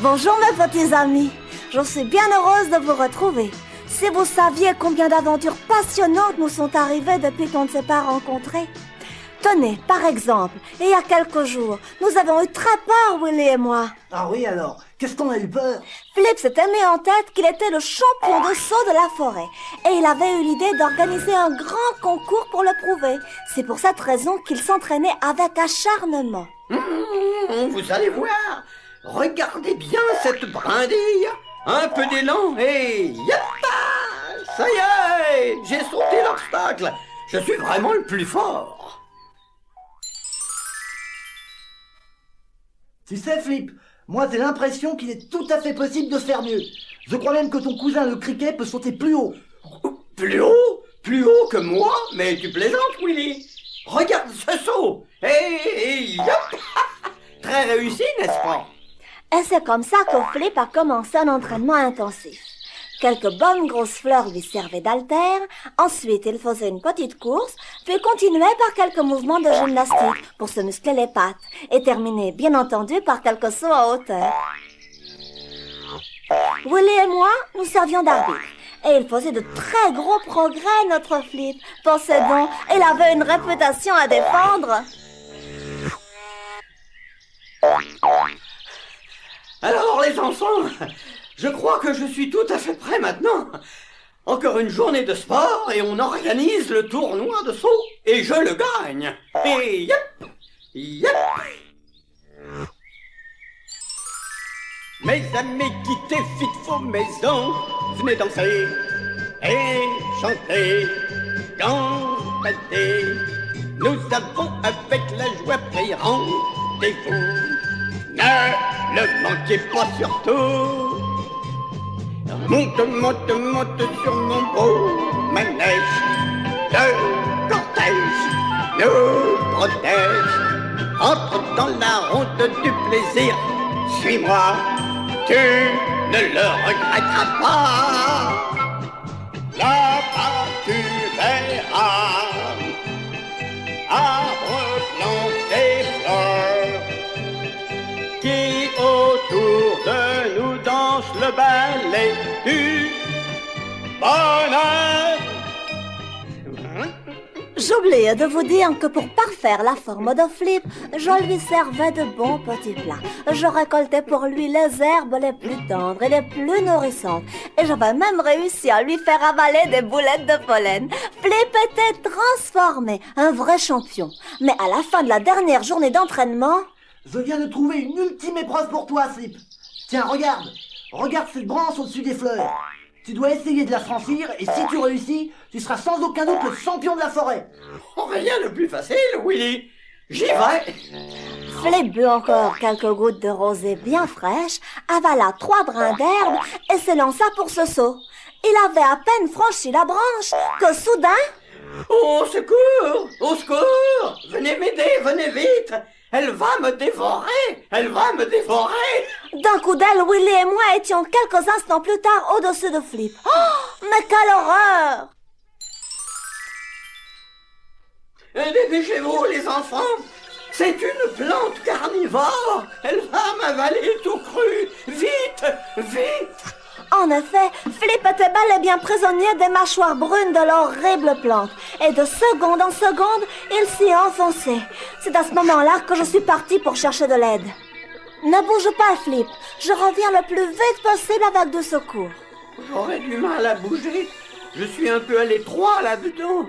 Bonjour mes petits amis, je suis bien heureuse de vous retrouver. Si vous saviez combien d'aventures passionnantes nous sont arrivées depuis qu'on ne s'est pas rencontrés. Tenez, par exemple, il y a quelques jours, nous avons eu très peur, Willy et moi. Ah oui alors, qu'est-ce qu'on a eu peur? Flip s'était mis en tête qu'il était le champion de saut de la forêt et il avait eu l'idée d'organiser un grand concours pour le prouver. C'est pour cette raison qu'il s'entraînait avec acharnement. Vous allez voir, regardez bien cette brindille. Un peu d'élan et yappa! Ça y est, j'ai sauté l'obstacle. Je suis vraiment le plus fort. Tu sais Flip, moi j'ai l'impression qu'il est tout à fait possible de faire mieux. Je crois même que ton cousin le criquet peut sauter plus haut. Plus haut? Plus haut que moi? Mais tu plaisantes, Willy. Regarde ce saut. Et yop! Très réussi, n'est-ce pas? Et c'est comme ça que Flip a commencé un entraînement intensif. Quelques bonnes grosses fleurs lui servaient d'haltère, ensuite il faisait une petite course, puis continuait par quelques mouvements de gymnastique pour se muscler les pattes, et terminait bien entendu par quelques sauts à hauteur. Willy et moi, nous servions d'arbitre, et il faisait de très gros progrès, notre Flip. Pensez donc, il avait une réputation à défendre. Alors les enfants, je crois que je suis tout à fait prêt maintenant. Encore une journée de sport et on organise le tournoi de saut et je le gagne. Et yep, yep. Mes amis, quittez vite vos maisons, venez danser et chanter, canter. Nous avons avec la joie pris rendez-vous. Ne le manquez pas surtout. Monte, monte, monte sur mon beau manège. Le cortège nous protège. Entre dans la ronde du plaisir. Suis-moi, tu ne le regretteras pas. Là-bas tu verras arbres blancs et fleurs qui autour de nous dansent le ballet du bonheur. J'oubliais de vous dire que pour parfaire la forme de Flip, je lui servais de bons petits plats. Je récoltais pour lui les herbes les plus tendres et les plus nourrissantes. Et j'avais même réussi à lui faire avaler des boulettes de pollen. Flip était transformé, un vrai champion. Mais à la fin de la dernière journée d'entraînement... Je viens de trouver une ultime épreuve pour toi Flip. Tiens, regarde. Regarde cette branche au-dessus des fleurs. Tu dois essayer de la franchir et si tu réussis, tu seras sans aucun doute le champion de la forêt. Oh, rien de plus facile, Willy. J'y vais. Flip but encore quelques gouttes de rosée bien fraîches, avala 3 brins d'herbe et s'élança pour ce saut. Il avait à peine franchi la branche que soudain... Au secours! Au secours! Venez m'aider, venez vite! Elle va me dévorer! Elle va me dévorer! D'un coup d'aile, Willy et moi étions quelques instants plus tard au-dessus de Flip. Oh, mais quelle horreur! Dépêchez-vous, les enfants! C'est une plante carnivore! Elle va m'avaler tout cru! Vite! Vite! En effet, Flip était bel et bien prisonnier des mâchoires brunes de l'horrible plante. Et de seconde en seconde, il s'y enfonçait. C'est à ce moment-là que je suis partie pour chercher de l'aide. Ne bouge pas, Flip. Je reviens le plus vite possible avec du secours. J'aurais du mal à bouger. Je suis un peu à l'étroit là-dedans.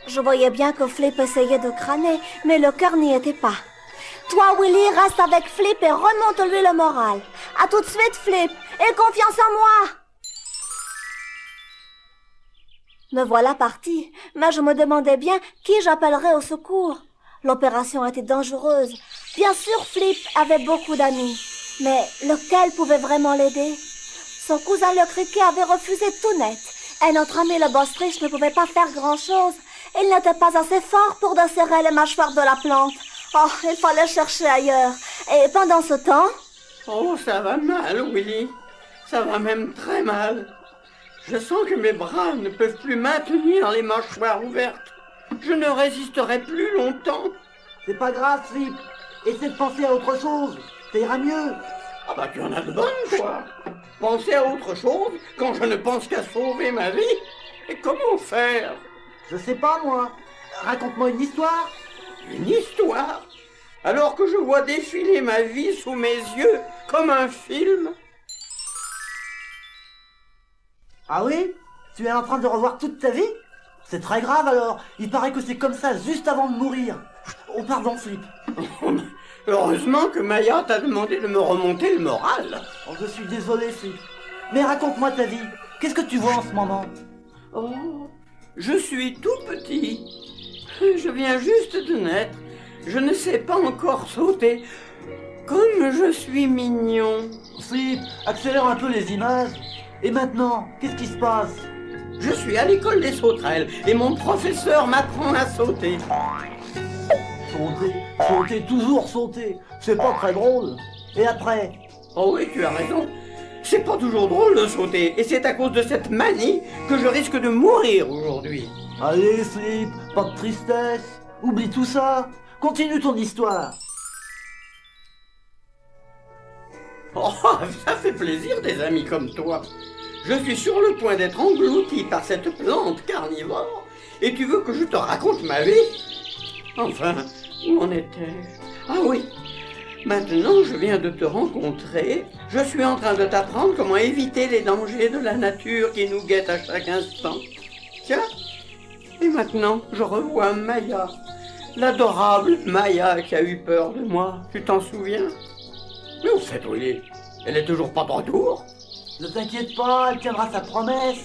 Je voyais bien que Flip essayait de crâner, mais le cœur n'y était pas. Toi, Willy, reste avec Flip et remonte-lui le moral. À tout de suite, Flip, et confiance en moi. Me voilà partie, mais je me demandais bien qui j'appellerais au secours. L'opération était dangereuse. Bien sûr, Flip avait beaucoup d'amis, mais lequel pouvait vraiment l'aider? Son cousin le criquet avait refusé tout net, et notre ami le bosseridge ne pouvait pas faire grand-chose. Il n'était pas assez fort pour desserrer les mâchoires de la plante. Oh, il fallait chercher ailleurs. Et pendant ce temps... Oh, ça va mal, Willy. Ça va même très mal. Je sens que mes bras ne peuvent plus maintenir les mâchoires ouvertes. Je ne résisterai plus longtemps. C'est pas grave, Flip. Essaie de penser à autre chose. Ça ira mieux. Ah bah tu en as de bonnes, toi. Penser à autre chose quand je ne pense qu'à sauver ma vie. Et comment faire? Je sais pas, moi. Raconte-moi une histoire. Une histoire? Alors que je vois défiler ma vie sous mes yeux comme un film. Ah oui? Tu es en train de revoir toute ta vie? C'est très grave alors. Il paraît que c'est comme ça juste avant de mourir. Oh pardon, Flip. Heureusement que Maya t'a demandé de me remonter le moral. Oh, je suis désolé, Flip. Mais raconte-moi ta vie. Qu'est-ce que tu vois en ce moment? Oh, je suis tout petit. Je viens juste de naître. Je ne sais pas encore sauter. Comme je suis mignon. Flip, accélère un peu les images. Et maintenant, qu'est-ce qui se passe? Je suis à l'école des sauterelles et mon professeur m'apprend à sauter. Sauter, sauter, toujours sauter. C'est pas très drôle. Et après? Oh oui, tu as raison. C'est pas toujours drôle de sauter. Et c'est à cause de cette manie que je risque de mourir aujourd'hui. Allez, Flip, pas de tristesse. Oublie tout ça. Continue ton histoire. Oh, ça fait plaisir des amis comme toi. Je suis sur le point d'être englouti par cette plante carnivore. Et tu veux que je te raconte ma vie? Enfin, où en étais-je? Ah oui, maintenant je viens de te rencontrer. Je suis en train de t'apprendre comment éviter les dangers de la nature qui nous guettent à chaque instant. Tiens, et maintenant je revois Maya. L'adorable Maya qui a eu peur de moi. Tu t'en souviens? Mais au fait, oui, elle est toujours pas de retour. Ne t'inquiète pas, elle tiendra sa promesse.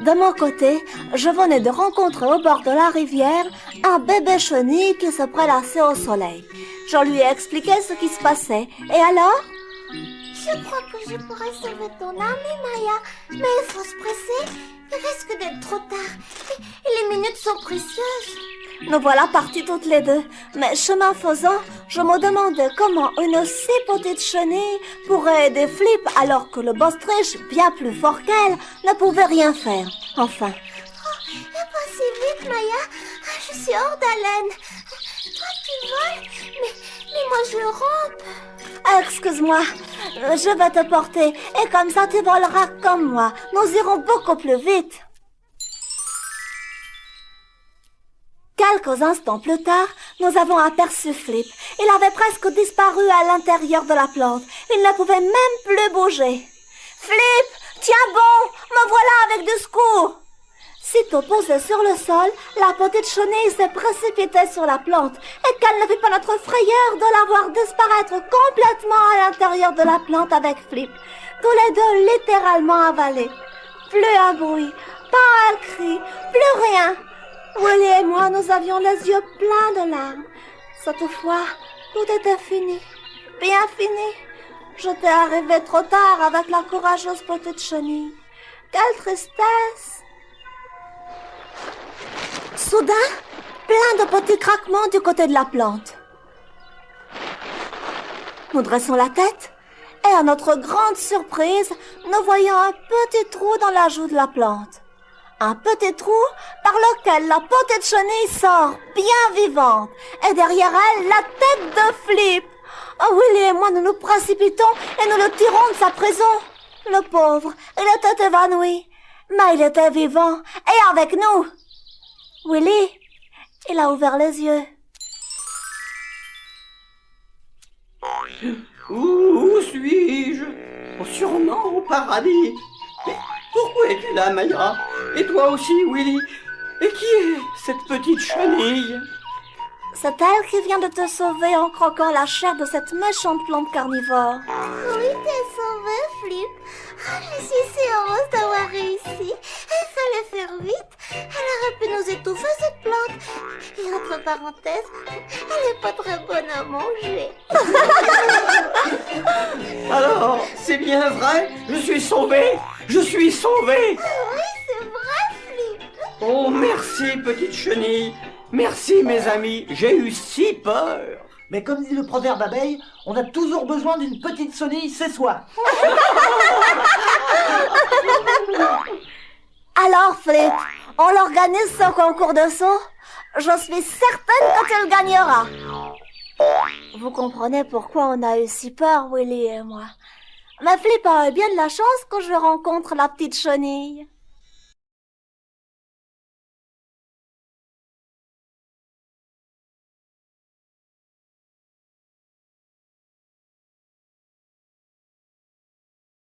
De mon côté, je venais de rencontrer au bord de la rivière un bébé chenille qui se prélassait au soleil. Je lui ai expliqué ce qui se passait. Et alors? Je crois que je pourrais sauver ton âme, Maya. Mais il faut se presser. Il risque d'être trop tard. Et les minutes sont précieuses. Nous voilà partis toutes les deux. Mais chemin faisant, je me demandais comment une si petite chenille pourrait aider Flip alors que le boss Trish, bien plus fort qu'elle, ne pouvait rien faire. Enfin. Pas si vite, Maya. Je suis hors d'haleine. Toi, tu voles, mais moi, je rampe. Excuse-moi, je vais te porter et comme ça tu voleras comme moi. Nous irons beaucoup plus vite. Quelques instants plus tard, nous avons aperçu Flip. Il avait presque disparu à l'intérieur de la plante. Il ne pouvait même plus bouger. Flip, tiens bon, me voilà avec du secours. Sitôt posé sur le sol, la petite chenille s'est précipitée sur la plante. Et quelle ne fut pas notre frayeur de la voir disparaître complètement à l'intérieur de la plante avec Flip. Tous les deux littéralement avalés. Plus un bruit, pas un cri, plus rien. Willy et moi, nous avions les yeux pleins de larmes. Cette fois, tout était fini. Bien fini. J'étais arrivée trop tard avec la courageuse petite chenille. Quelle tristesse! Soudain, plein de petits craquements du côté de la plante. Nous dressons la tête et à notre grande surprise, nous voyons un petit trou dans la joue de la plante. Un petit trou par lequel la petite chenille sort, bien vivante, et derrière elle, la tête de Flip. Oh, Willy et moi, nous nous précipitons et nous le tirons de sa prison. Le pauvre, il était évanoui, mais il était vivant et avec nous. Willy, il a ouvert les yeux. Où suis-je? Oh, sûrement au paradis. Mais pourquoi es-tu là, Maya? Et toi aussi, Willy? Et qui est cette petite chenille? C'est elle qui vient de te sauver en croquant la chair de cette méchante plante carnivore. Oui, t'es sauvé, Flip. Je suis si heureuse d'avoir réussi. Il fallait faire vite. Elle aurait pu nous étouffer, cette plante. Et entre parenthèses, elle est pas très bonne à manger. Alors, c'est bien vrai? Je suis sauvé! Je suis sauvé! Oui, c'est vrai, Flip. Oh, merci, petite chenille! Merci, mes amis! J'ai eu si peur! Mais comme dit le proverbe abeille, on a toujours besoin d'une petite chenille, c'est soi. Alors, Flip, on organise ce concours de saut? Je suis certaine que tu le gagneras. Vous comprenez pourquoi on a eu si peur, Willy et moi. Mais Flip a eu bien de la chance quand je rencontre la petite chenille.